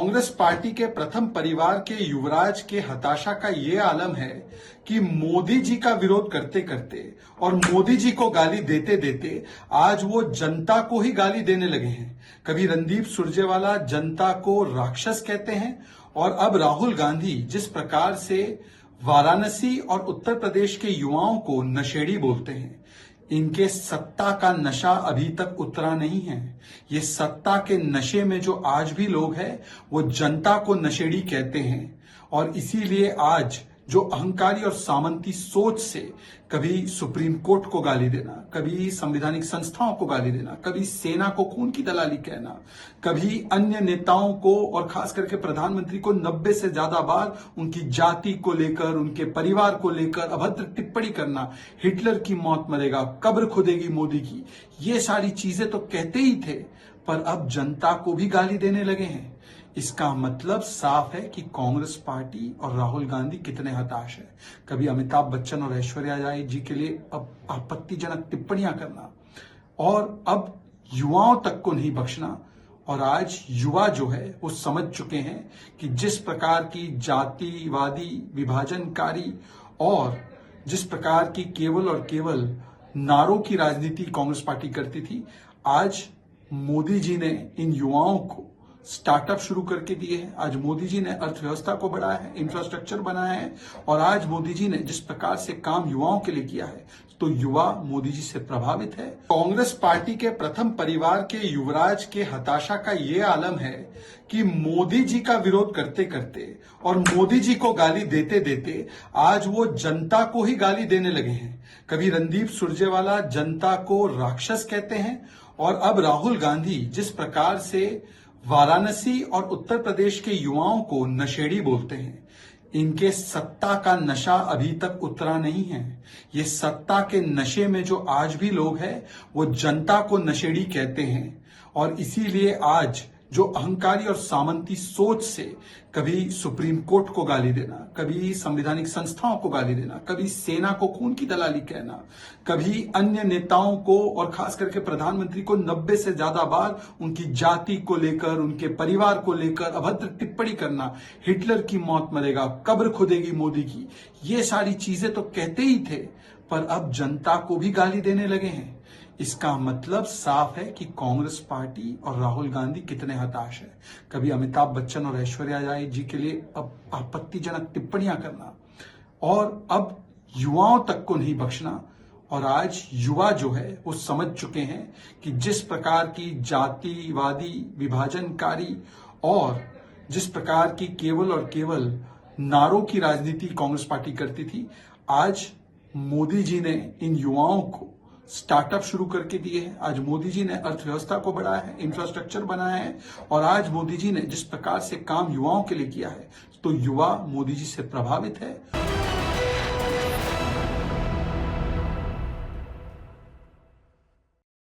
Congress party के प्रथम परिवार के युवराज के हताशा का ये आलम है कि मोदी जी का विरोध करते करते और मोदी जी को गाली देते देते आज वो जनता को ही गाली देने लगे हैं। कभी रणदीप सुरजेवाला जनता को राक्षस कहते हैं और अब राहुल गांधी जिस प्रकार से वाराणसी और उत्तर प्रदेश के युवाओं को नशेड़ी बोलते हैं, इनके सत्ता का नशा अभी तक उतरा नहीं है। ये सत्ता के नशे में जो आज भी लोग हैं वो जनता को नशेड़ी कहते हैं और इसीलिए आज जो अहंकारी और सामंती सोच से कभी सुप्रीम कोर्ट को गाली देना, कभी संवैधानिक संस्थाओं को गाली देना, कभी सेना को खून की दलाली कहना, कभी अन्य नेताओं को और खास करके प्रधानमंत्री को 90 से ज्यादा बार उनकी जाति को लेकर, उनके परिवार को लेकर अभद्र टिप्पणी करना, हिटलर की मौत मरेगा, कब्र खुदेगी मोदी की, ये सारी चीजें तो कहते ही थे, पर अब जनता को भी गाली देने लगे हैं। इसका मतलब साफ है कि कांग्रेस पार्टी और राहुल गांधी कितने हताश है। कभी अमिताभ बच्चन और ऐश्वर्या राय जी के लिए अब आपत्तिजनक टिप्पणियां करना और अब युवाओं तक को नहीं बख्शना। और आज युवा जो है वो समझ चुके हैं कि जिस प्रकार की जातिवादी, विभाजनकारी और जिस प्रकार की केवल और केवल नारों की राजनीति कांग्रेस पार्टी करती थी, आज मोदी जी ने इन युवाओं को स्टार्टअप शुरू करके दिए हैं। आज मोदी जी ने अर्थव्यवस्था को बढ़ाया है, इंफ्रास्ट्रक्चर बनाया है और आज मोदी जी ने जिस प्रकार से काम युवाओं के लिए किया है, तो युवा मोदी जी से प्रभावित है। कांग्रेस पार्टी के प्रथम परिवार के युवराज के हताशा का ये आलम है कि मोदी जी का विरोध करते करते और मोदी जी को गाली देते देते आज वो जनता को ही गाली देने लगे हैं। कभी रणदीप सुरजेवाला जनता को राक्षस कहते हैं और अब राहुल गांधी जिस प्रकार से वाराणसी और उत्तर प्रदेश के युवाओं को नशेड़ी बोलते हैं, इनके सत्ता का नशा अभी तक उतरा नहीं है। ये सत्ता के नशे में जो आज भी लोग हैं वो जनता को नशेड़ी कहते हैं और इसीलिए आज जो अहंकारी और सामंती सोच से कभी सुप्रीम कोर्ट को गाली देना, कभी संवैधानिक संस्थाओं को गाली देना, कभी सेना को खून की दलाली कहना, कभी अन्य नेताओं को और खास करके प्रधानमंत्री को 90 से ज्यादा बार उनकी जाति को लेकर, उनके परिवार को लेकर अभद्र टिप्पणी करना, हिटलर की मौत मरेगा, कब्र खुदेगी मोदी की, ये सारी चीजें तो कहते ही थे, पर अब जनता को भी गाली देने लगे हैं। इसका मतलब साफ है कि कांग्रेस पार्टी और राहुल गांधी कितने हताश है। कभी अमिताभ बच्चन और ऐश्वर्या राय जी के लिए अब आपत्तिजनक टिप्पणियां करना और अब युवाओं तक को नहीं बख्शना। और आज युवा जो है वो समझ चुके हैं कि जिस प्रकार की जातिवादी, विभाजनकारी और जिस प्रकार की केवल और केवल नारों की राजनीति कांग्रेस पार्टी करती थी, आज मोदी जी ने इन युवाओं को स्टार्टअप शुरू करके दिए हैं। आज मोदी जी ने अर्थव्यवस्था को बढ़ाया है, इंफ्रास्ट्रक्चर बनाया है और आज मोदी जी ने जिस प्रकार से काम युवाओं के लिए किया है, तो युवा मोदी जी से प्रभावित है।